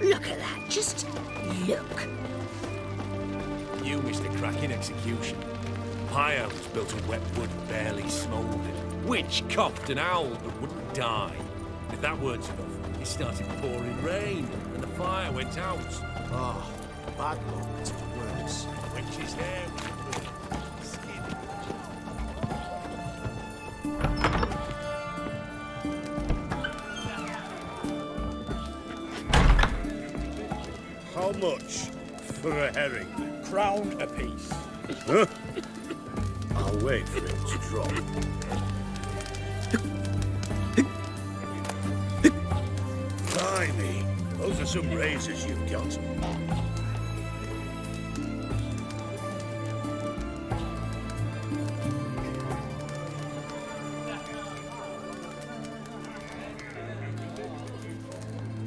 Look at that, just look. You missed a cracking execution. Pyre was built of wet wood barely smouldered. Witch coughed and howled but wouldn't die. And if that weren't enough, it started pouring rain, and the fire went out. Oh, bad luck, it's worse. Witch's hair was burnt, skin. How much for a herring? Crown apiece. Huh? I'll wait for it to drop. Blimey, those are some razors you've got.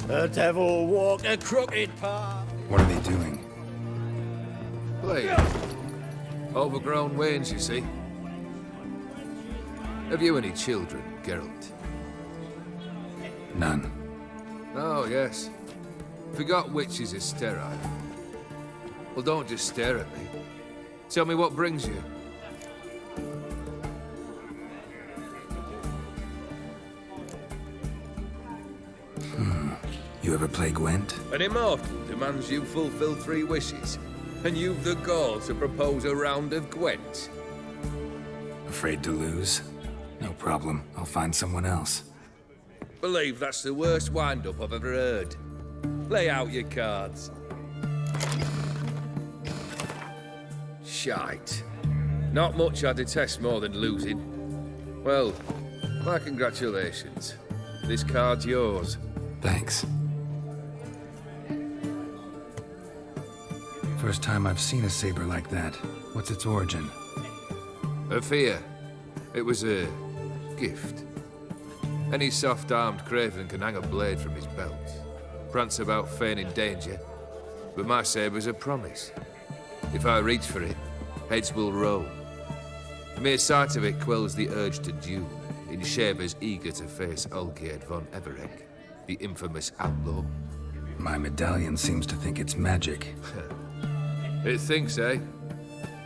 The devil walked a crooked path. What are they doing? Playing. Overgrown wains, you see. Have you any children, Geralt? None. Oh, yes. Forgot witches are sterile. Well, don't just stare at me. Tell me what brings you. You ever play Gwent? An immortal demands you fulfill 3 wishes, and you've the gall to propose a round of Gwent. Afraid to lose? No problem. I'll find someone else. Believe that's the worst wind-up I've ever heard. Lay out your cards. Shite. Not much I detest more than losing. Well, my congratulations. This card's yours. Thanks. First time I've seen a saber like that. What's its origin? A fear. It was a gift. Any soft-armed craven can hang a blade from his belt, prance about feigning danger, but my saber's a promise. If I reach for it, heads will roll. The mere sight of it quells the urge to duel in shavers eager to face Olgierd von Everec, the infamous outlaw. My medallion seems to think it's magic. It thinks, eh?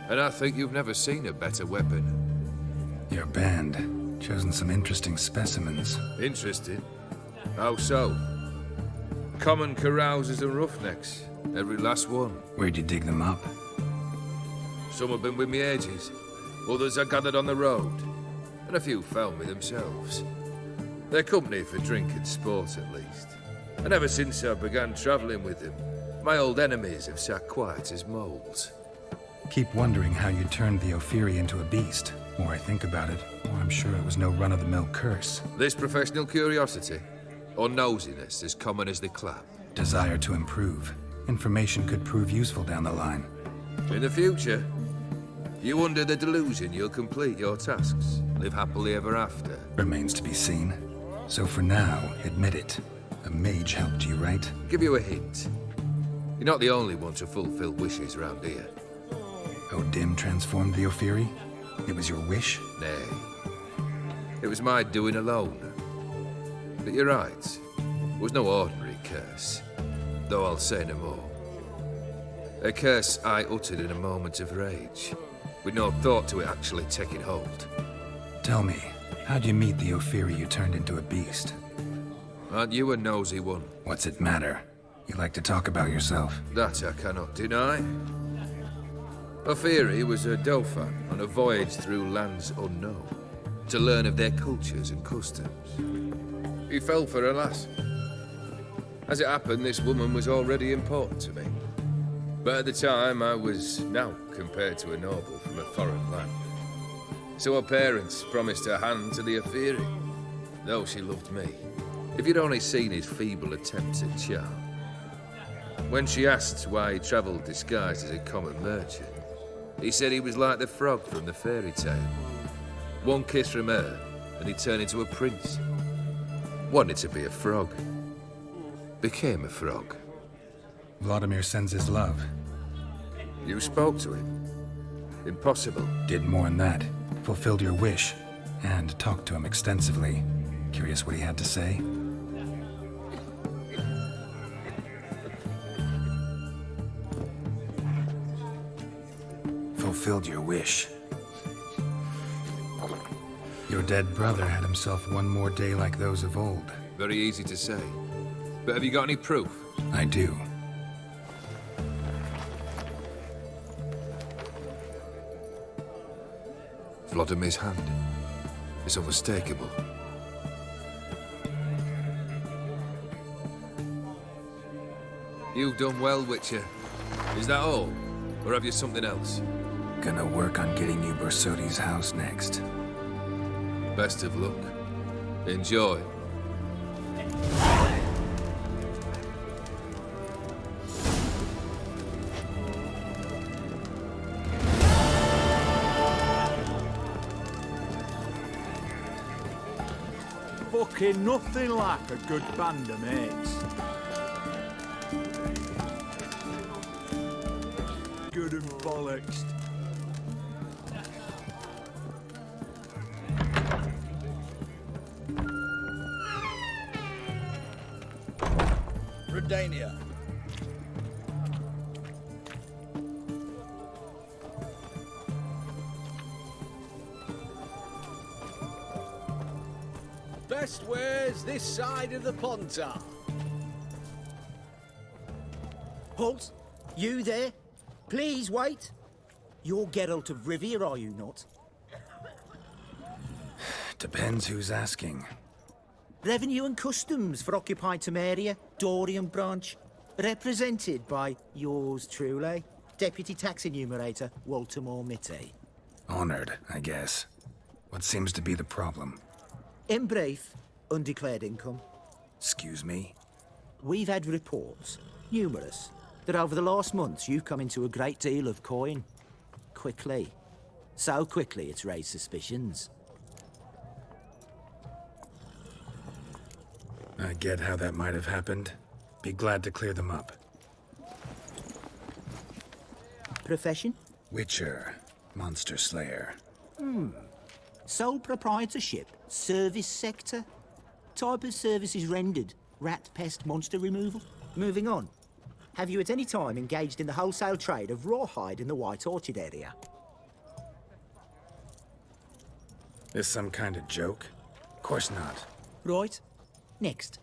And I think you've never seen a better weapon. Your band, chosen some interesting specimens. Interesting? How so? Common carousers and roughnecks, every last one. Where'd you dig them up? Some have been with me ages, others I gathered on the road, and a few found me themselves. They're company for drink and sport, at least. And ever since I began travelling with them, my old enemies have sat quiet as moles. Keep wondering how you turned the Ophiri into a beast. The more I think about it, the more I'm sure it was no run-of-the-mill curse. This professional curiosity, or nosiness as common as the clap. Desire to improve. Information could prove useful down the line. In the future, you under the delusion you'll complete your tasks, live happily ever after. Remains to be seen. So for now, admit it. A mage helped you, right? Give you a hint. You're not the only one to fulfill wishes round here. Odin transformed the Ophiri? It was your wish? Nay. It was my doing alone. But you're right. It was no ordinary curse. Though I'll say no more. A curse I uttered in a moment of rage, with no thought to it actually taking hold. Tell me, how'd you meet the Ophiri you turned into a beast? Aren't you a nosy one? What's it matter? You like to talk about yourself. That I cannot deny. Ophiri was a dauphin on a voyage through lands unknown, to learn of their cultures and customs. He fell for a lass. As it happened, this woman was already important to me. But at the time, I was now compared to a noble from a foreign land. So her parents promised her hand to the Ophiri, though she loved me. If you'd only seen his feeble attempts at charm. When she asked why he travelled disguised as a common merchant, he said he was like the frog from the fairy tale. One kiss from her, and he turned into a prince. Wanted to be a frog. Became a frog. Vladimir sends his love. You spoke to him? Impossible. Did more than that. Fulfilled your wish. And talked to him extensively. Curious what he had to say? fulfilled your wish. Your dead brother had himself one more day like those of old. Very easy to say. But have you got any proof? I do. Vlodimir's hand. It's unmistakable. You've done well, Witcher. Is that all? Or have you something else? Gonna work on getting you Bersoti's house next. Best of luck. Enjoy. Fucking nothing like a good band of mates. Good and bollocks. Redania. Best wares this side of the Pontar. Halt! You there? Please wait. You're Geralt of Rivia, are you not? Depends who's asking. Revenue and Customs for occupied Temeria, Dorian branch. Represented by yours truly, Deputy Tax Enumerator Walter Mitte. Honored, I guess. What seems to be the problem? In brief, undeclared income. Excuse me? We've had reports, numerous, that over the last months you've come into a great deal of coin. Quickly. So quickly it's raised suspicions. I get how that might have happened. Be glad to clear them up. Profession? Witcher. Monster Slayer. Sole proprietorship? Service sector? Type of services rendered? Rat, pest, monster removal? Moving on. Have you at any time engaged in the wholesale trade of rawhide in the White Orchard area? This some kind of joke? Of course not. Right. Next.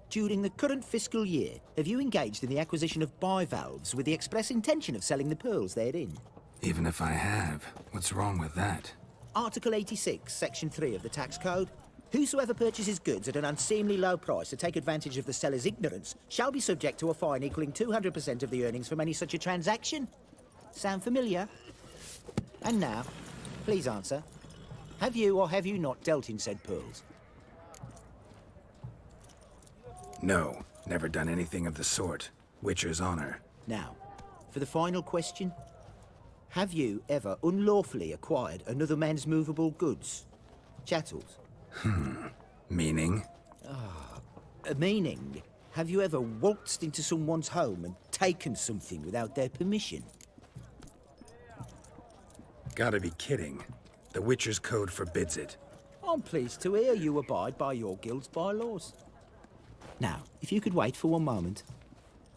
During the current fiscal year, have you engaged in the acquisition of bivalves with the express intention of selling the pearls therein? Even if I have, what's wrong with that? Article 86, Section 3 of the Tax Code. Whosoever purchases goods at an unseemly low price to take advantage of the seller's ignorance shall be subject to a fine equaling 200% of the earnings from any such a transaction. Sound familiar? And now, please answer. Have you or have you not dealt in said pearls? No, never done anything of the sort. Witcher's honor. Now, for the final question. Have you ever unlawfully acquired another man's movable goods? Chattels? Meaning? Meaning, have you ever waltzed into someone's home and taken something without their permission? Gotta be kidding. The Witcher's code forbids it. I'm pleased to hear you abide by your guild's bylaws. Now, if you could wait for one moment.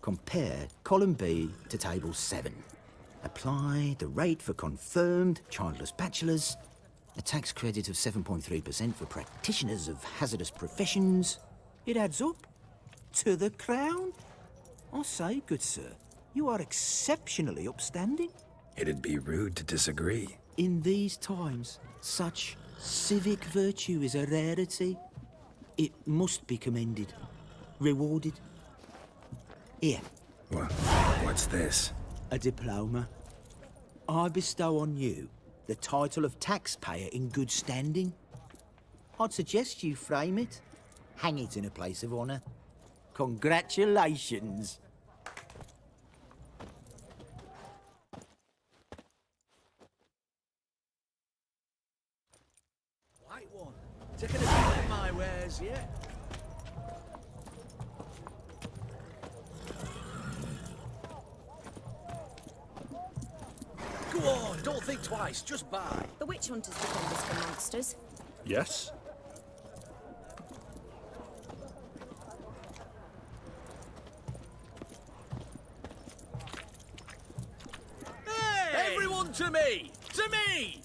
Compare column B to table 7. Apply the rate for confirmed childless bachelors. A tax credit of 7.3% for practitioners of hazardous professions. It adds up to the crown. I say, good sir, you are exceptionally upstanding. It'd be rude to disagree. In these times, such civic virtue is a rarity. It must be commended, rewarded. Here, What's this? a diploma. I bestow on you the title of taxpayer in good standing. I'd suggest you frame it, hang it in a place of honour. Congratulations. White one. Taking a peek at my wares yet? Go on, don't think twice, just buy. The witch hunters defend us from monsters. Yes? Hey! Everyone Come to me! To me!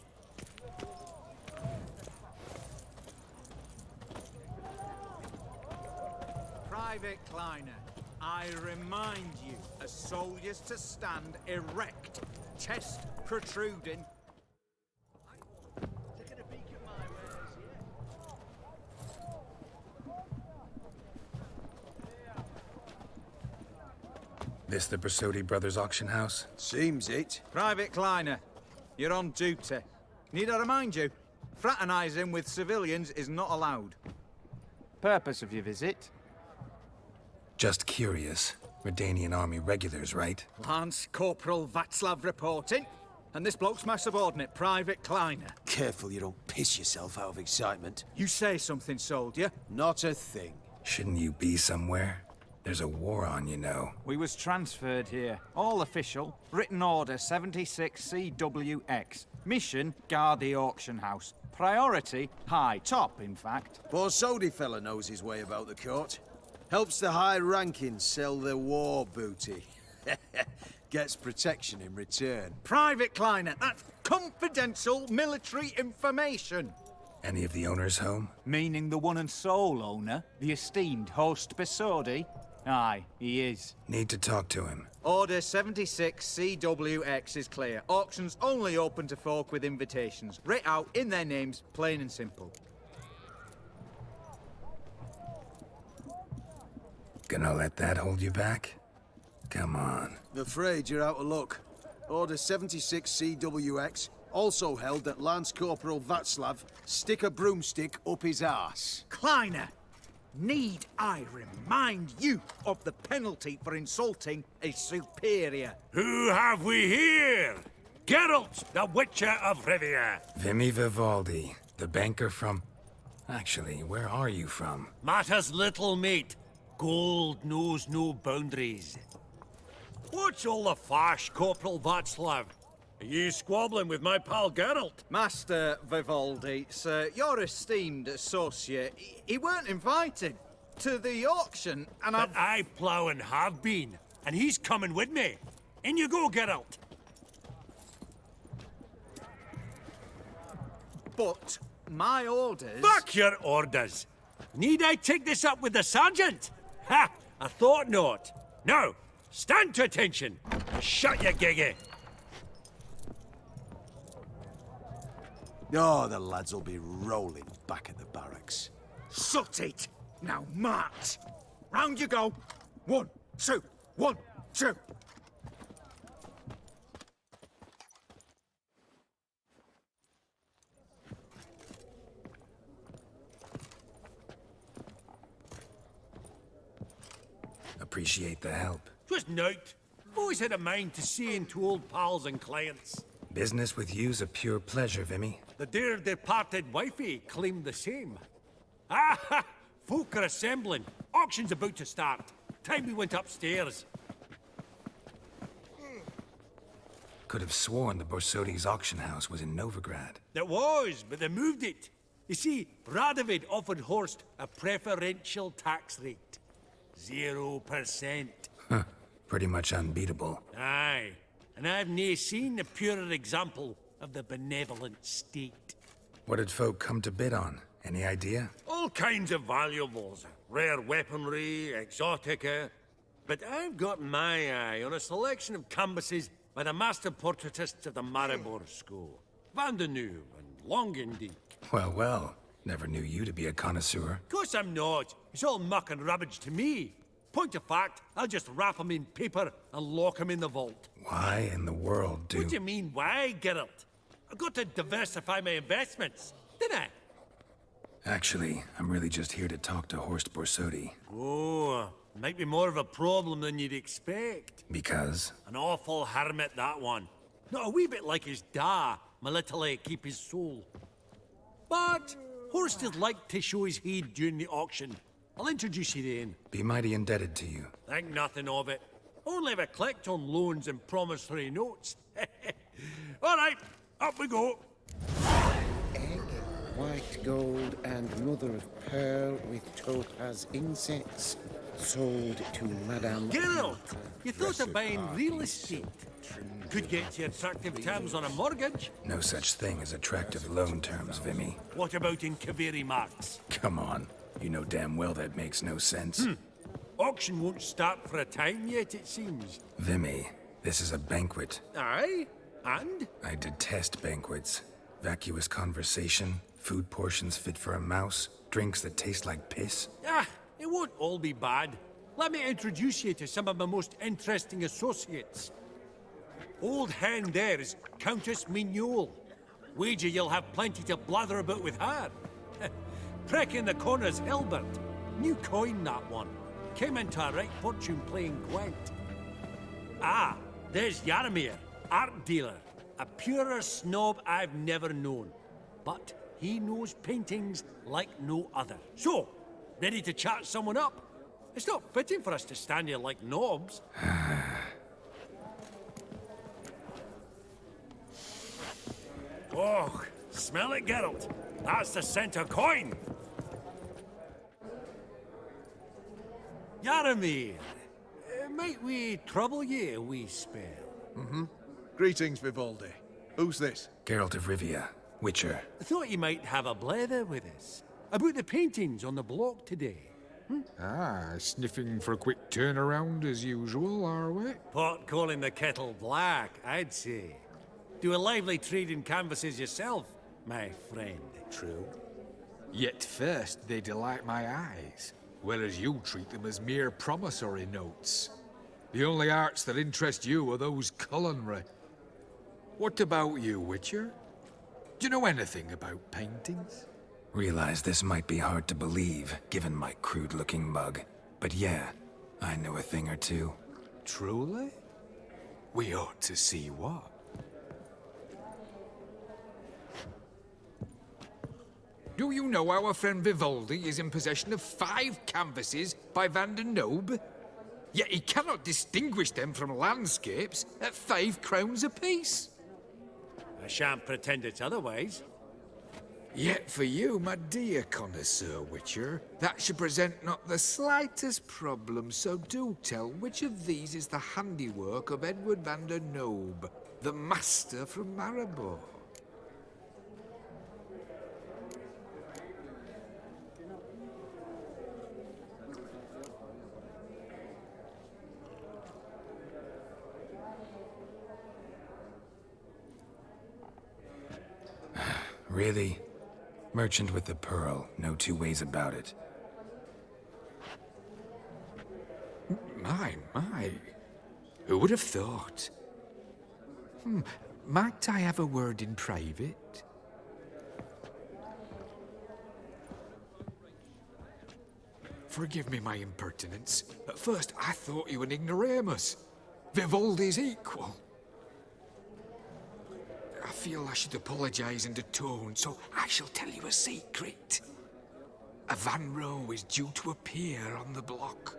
Private Kleiner, I remind you, as soldiers to stand erect, chest protruding. This the Bersodi Brothers auction house? Seems it. Private Kleiner, you're on duty. Need I remind you, fraternizing with civilians is not allowed. Purpose of your visit? Just curious. Redanian army regulars, right? Lance Corporal Václav reporting. And this bloke's my subordinate, Private Kleiner. Careful you don't piss yourself out of excitement. You say something, soldier. Not a thing. Shouldn't you be somewhere? There's a war on, you know. We was transferred here. All official. Written order 76 CWX. Mission, guard the auction house. Priority, high. Top, in fact. Borsodi fella knows his way about the court. Helps the high rankings sell their war booty. Gets protection in return. Private Kleiner, that's confidential military information. Any of the owners home? Meaning the one and sole owner, the esteemed host Bersodi? Aye, he is. Need to talk to him. Order 76 CWX is clear. Auctions only open to folk with invitations. Writ out in their names, plain and simple. Gonna let that hold you back? Come on. I'm afraid you're out of luck. Order 76 CWX, also held that Lance Corporal Václav stick a broomstick up his arse. Kleiner, need I remind you of the penalty for insulting a superior? Who have we here? Geralt, the Witcher of Rivia. Vimy Vivaldi, the banker from... Actually, where are you from? Matters little, mate. Gold knows no boundaries. What's all the fash, Corporal Václav? Are you squabbling with my pal Geralt? Master Vivaldi, sir, your esteemed associate, he weren't invited to the auction, and But I plough and have been, and he's coming with me. In you go, Geralt. But my orders... Fuck your orders! Need I take this up with the sergeant? Ha! I thought not. Now, stand to attention. Shut your giggy. Oh, the lads will be rolling back at the barracks. Sut it! Now march! Round you go! 1, 2, 1, 2! Appreciate the help. 'Twas nowt. I've always had a mind to seeing to old pals and clients. Business with you's a pure pleasure, Vimy. The dear departed wifey claimed the same. Ah! Folk are assembling. Auction's about to start. Time we went upstairs. Could have sworn the Borsodi's auction house was in Novigrad. There was, but they moved it. You see, Radovid offered Horst a preferential tax rate. 0%. Huh. Pretty much unbeatable. Aye. And I've nae seen a purer example of the benevolent state. What did folk come to bid on? Any idea? All kinds of valuables. Rare weaponry, exotica. But I've got my eye on a selection of canvases by the master portraitists of the Maribor School. Van de Nieuw and Longendijk. Well, well. Never knew you to be a connoisseur. Of course I'm not. It's all muck and rubbish to me. Point of fact, I'll just wrap 'em in paper and lock 'em in the vault. Why in the world do... What do you mean, why, Geralt? I've got to diversify my investments, didn't I? Actually, I'm really just here to talk to Horst Borsodi. Oh, might be more of a problem than you'd expect. Because? An awful hermit, that one. Not a wee bit like his da, my little keep his soul. But Horst is like to show his heed during the auction. I'll introduce you then. Be mighty indebted to you. Think nothing of it. Only if I collect on loans and promissory notes. All right, up we go. Egg, white gold, and mother of pearl with topaz insets. Sold to Madame... Geralt, you thought of buying real estate. Could get you attractive terms on a mortgage. No such thing as attractive loan terms, Vimy. What about in Kaviri marks? Come on. You know damn well that makes no sense. Auction won't start for a time yet, it seems. Vimy, this is a banquet. Aye? And? I detest banquets. Vacuous conversation, food portions fit for a mouse, drinks that taste like piss. Ah, it won't all be bad. Let me introduce you to some of my most interesting associates. Old hen there is Countess Mignole. Wager you'll have plenty to blather about with her. Prick in the corner's Hilbert. New coin, that one. Came into a right fortune playing Gwent. Ah, there's Jaromir, art dealer. A purer snob I've never known. But he knows paintings like no other. So, ready to chat someone up? It's not fitting for us to stand here like knobs. Oh, smell it, Geralt. That's the scent of coin. Jaromir, might we trouble ye a wee spell? Greetings, Vivaldi. Who's this? Geralt of Rivia, Witcher. I thought you might have a blather with us. About the paintings on the block today. Ah, sniffing for a quick turnaround as usual, are we? Pot calling the kettle black, I'd say. Do a lively trade in canvases yourself, my friend. True. Yet first they delight my eyes, whereas you treat them as mere promissory notes. The only arts that interest you are those culinary. What about you, Witcher? Do you know anything about paintings? Realize this might be hard to believe, given my crude-looking mug. But yeah, I know a thing or two. Truly? We ought to see what. Do you know our friend Vivaldi is in possession of 5 canvases by Van der Nobe? Yet he cannot distinguish them from landscapes at 5 crowns apiece. I shan't pretend it's otherwise. Yet for you, my dear connoisseur Witcher, that should present not the slightest problem, so do tell which of these is the handiwork of Edward van der Nobe, the master from Maribor. Really? Merchant with the pearl, no two ways about it. My. Who would have thought? Might I have a word in private? Forgive me my impertinence. At first I thought you an ignoramus. Vivaldi's equal. I feel I should apologize and atone, so I shall tell you a secret. A Van Row is due to appear on the block.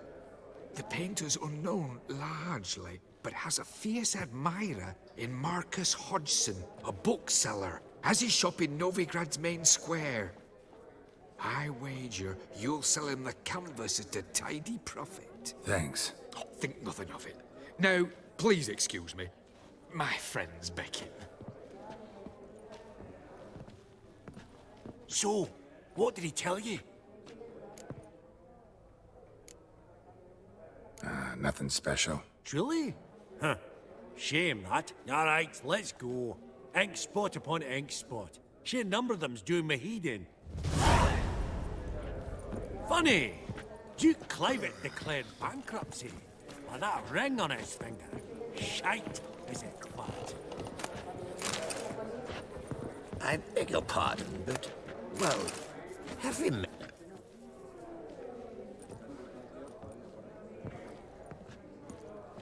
The painter's unknown, largely, but has a fierce admirer in Marcus Hodgson, a bookseller, has his shop in Novigrad's main square. I wager you'll sell him the canvas at a tidy profit. Thanks. Think nothing of it. Now, please excuse me. My friend's becking. So, what did he tell you? Nothing special. Truly? Huh. Shame that. Alright, let's go. Ink spot upon ink spot. Sheer number of them's doing my head in. Funny! Duke Clivet declared bankruptcy. With that ring on his finger. Shite, is it, lad? I beg your pardon, but... well, have we met?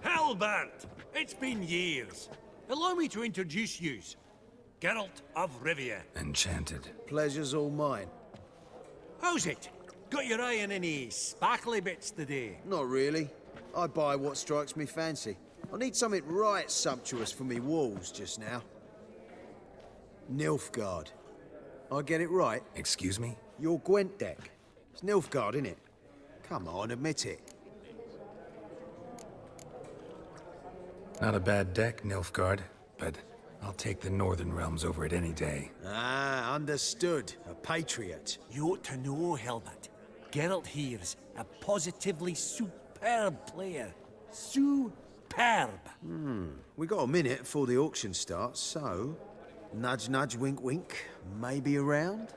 Hellbert! It's been years. Allow me to introduce yous. Geralt of Rivia. Enchanted. Pleasure's all mine. How's it? Got your eye on any sparkly bits today? Not really. I buy what strikes me fancy. I need something right sumptuous for me walls just now. Nilfgaard. I get it right? Excuse me? Your Gwent deck. It's Nilfgaard, innit? Come on, admit it. Not a bad deck, Nilfgaard, but I'll take the Northern Realms over it any day. Ah, understood. A patriot. You ought to know, Hilbert. Geralt here's a positively superb player. Superb. We got a minute before the auction starts, so... Nudge, nudge, wink, wink. Maybe around?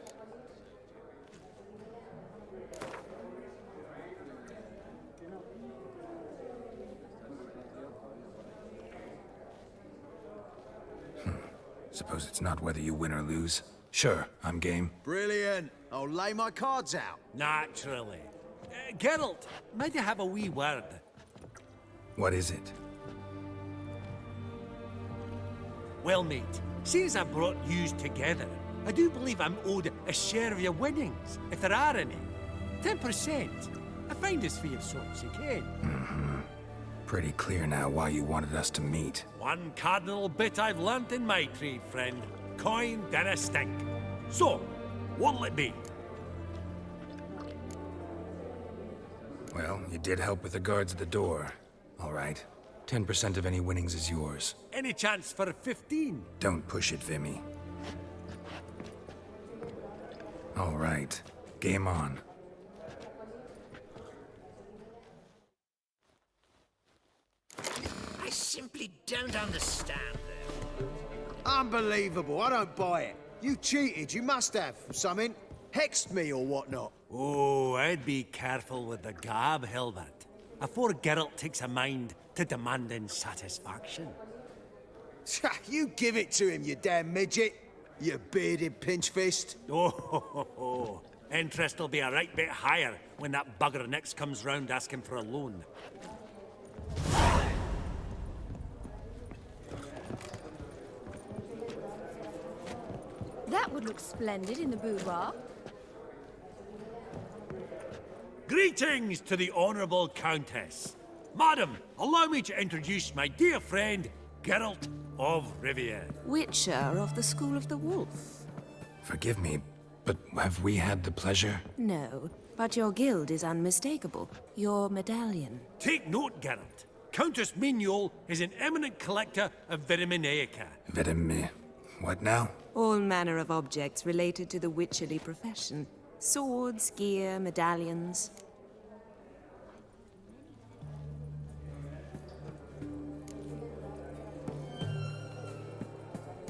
Suppose it's not whether you win or lose. Sure, I'm game. Brilliant. I'll lay my cards out. Naturally. Geralt, might I have a wee word? What is it? Well, mate, since I brought yous together, I do believe I'm owed a share of your winnings, if there are any. 10%. I find as few sorts you can. Pretty clear now why you wanted us to meet. One cardinal bit I've learnt in my trade, friend. Coin dinna stink. So, what'll it be? Well, you did help with the guards at the door. All right. 10% of any winnings is yours. Any chance for 15? Don't push it, Vimy. All right. Game on. I simply don't understand them. Unbelievable. I don't buy it. You cheated. You must have something. Hexed me or whatnot. Oh, I'd be careful with the gab, Hilbert. Afore Geralt takes a mind to demanding satisfaction. You give it to him, you damn midget. You bearded pinchfist. Oh, interest will be a right bit higher when that bugger next comes round asking for a loan. That would look splendid in the boudoir. Greetings to the Honourable Countess. Madam, allow me to introduce my dear friend, Geralt of Rivia. Witcher of the School of the Wolf. Forgive me, but have we had the pleasure? No, but your guild is unmistakable. Your medallion. Take note, Geralt. Countess Mignol is an eminent collector of Vitaminaica. What now? All manner of objects related to the witcherly profession. Swords, gear, medallions.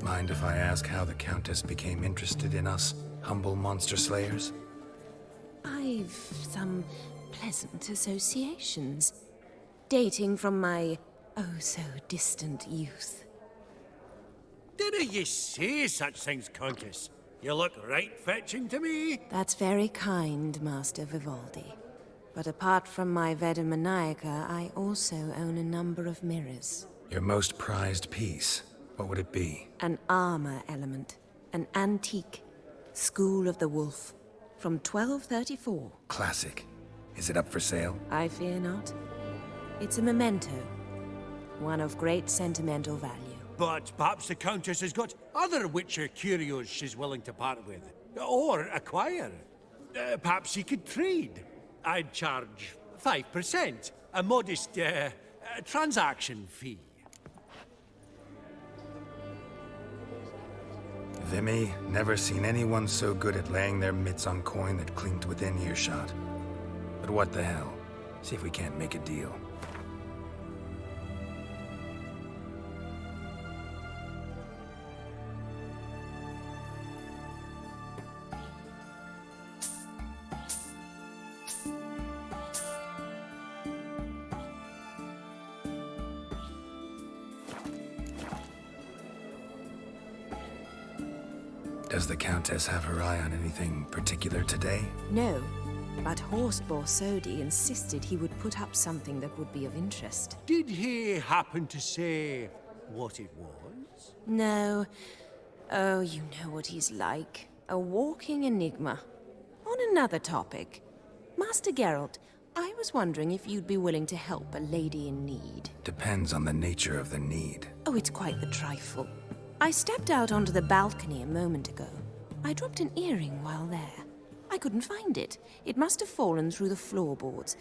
Mind if I ask how the Countess became interested in us, humble monster slayers? I've some pleasant associations, dating from my oh-so-distant youth. Dinna ye say such things, Countess? You look right fetching to me. That's very kind, Master Vivaldi. But apart from my Vitaminaica, I also own a number of mirrors. Your most prized piece, what would it be? An armor element. An antique. School of the Wolf. From 1234. Classic. Is it up for sale? I fear not. It's a memento. One of great sentimental value. But perhaps the Countess has got other Witcher curios she's willing to part with. Or acquire. Perhaps she could trade. I'd charge 5%. A modest, transaction fee. Vimy, never seen anyone so good at laying their mitts on coin that clinked within earshot. But what the hell? See if we can't make a deal. Does the Countess have her eye on anything particular today? No, but Horst Borsodi insisted he would put up something that would be of interest. Did he happen to say what it was? No. Oh, you know what he's like. A walking enigma. On another topic. Master Geralt, I was wondering if you'd be willing to help a lady in need. Depends on the nature of the need. Oh, it's quite the trifle. I stepped out onto the balcony a moment ago. I dropped an earring while there. I couldn't find it. It must have fallen through the floorboards.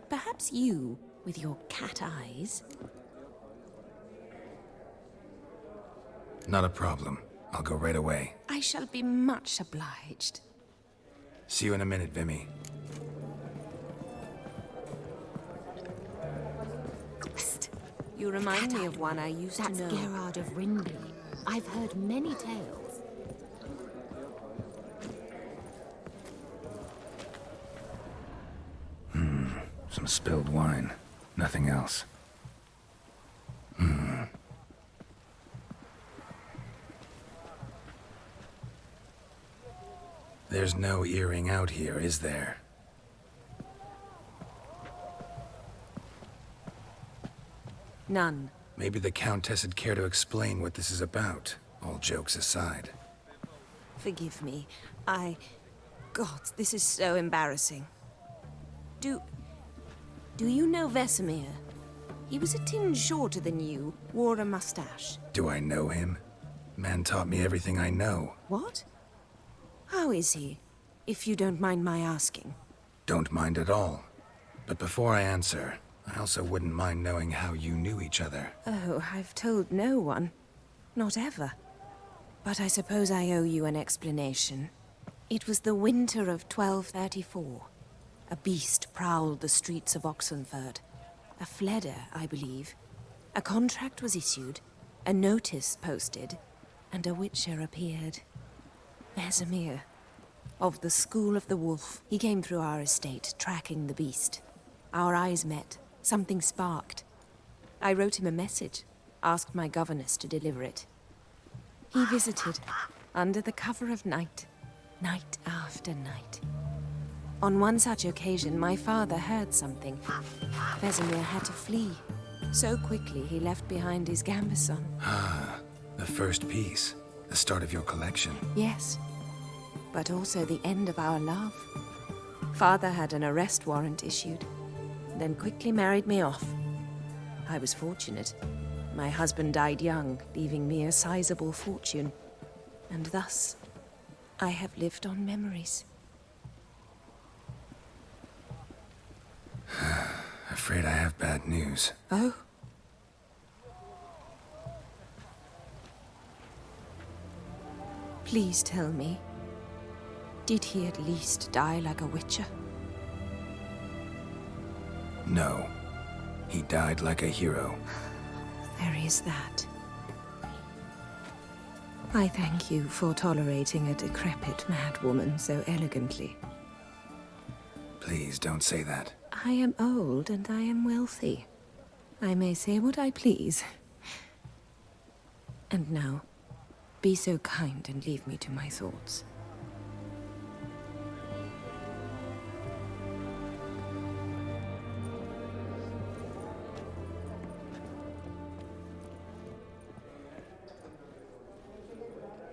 Perhaps you, with your cat eyes... Not a problem. I'll go right away. I shall be much obliged. See you in a minute, Vimy. Psst. You remind me of one I used to know. That's Geralt of Rivia. I've heard many tales. Some spilled wine. Nothing else. There's no earring out here, is there? None. Maybe the Countess would care to explain what this is about, all jokes aside. Forgive me. God, this is so embarrassing. Do you know Vesemir? He was a tinge shorter than you, wore a mustache. Do I know him? Man taught me everything I know. What? How is he, if you don't mind my asking? Don't mind at all. But before I answer, I also wouldn't mind knowing how you knew each other. Oh, I've told no one. Not ever. But I suppose I owe you an explanation. It was the winter of 1234. A beast prowled the streets of Oxenford. A fledder, I believe. A contract was issued, a notice posted, and a witcher appeared. Vesemir, of the School of the Wolf. He came through our estate, tracking the beast. Our eyes met. Something sparked. I wrote him a message, asked my governess to deliver it. He visited, under the cover of night, night after night. On one such occasion, my father heard something. Vesemir had to flee. So quickly, he left behind his gambeson. Ah, the first piece. The start of your collection. Yes, but also the end of our love. Father had an arrest warrant issued, then quickly married me off. I was fortunate. My husband died young, leaving me a sizable fortune. And thus, I have lived on memories. Afraid I have bad news. Oh? Please tell me, did he at least die like a witcher? No. He died like a hero. There is that. I thank you for tolerating a decrepit madwoman so elegantly. Please don't say that. I am old and I am wealthy. I may say what I please. And now, be so kind and leave me to my thoughts.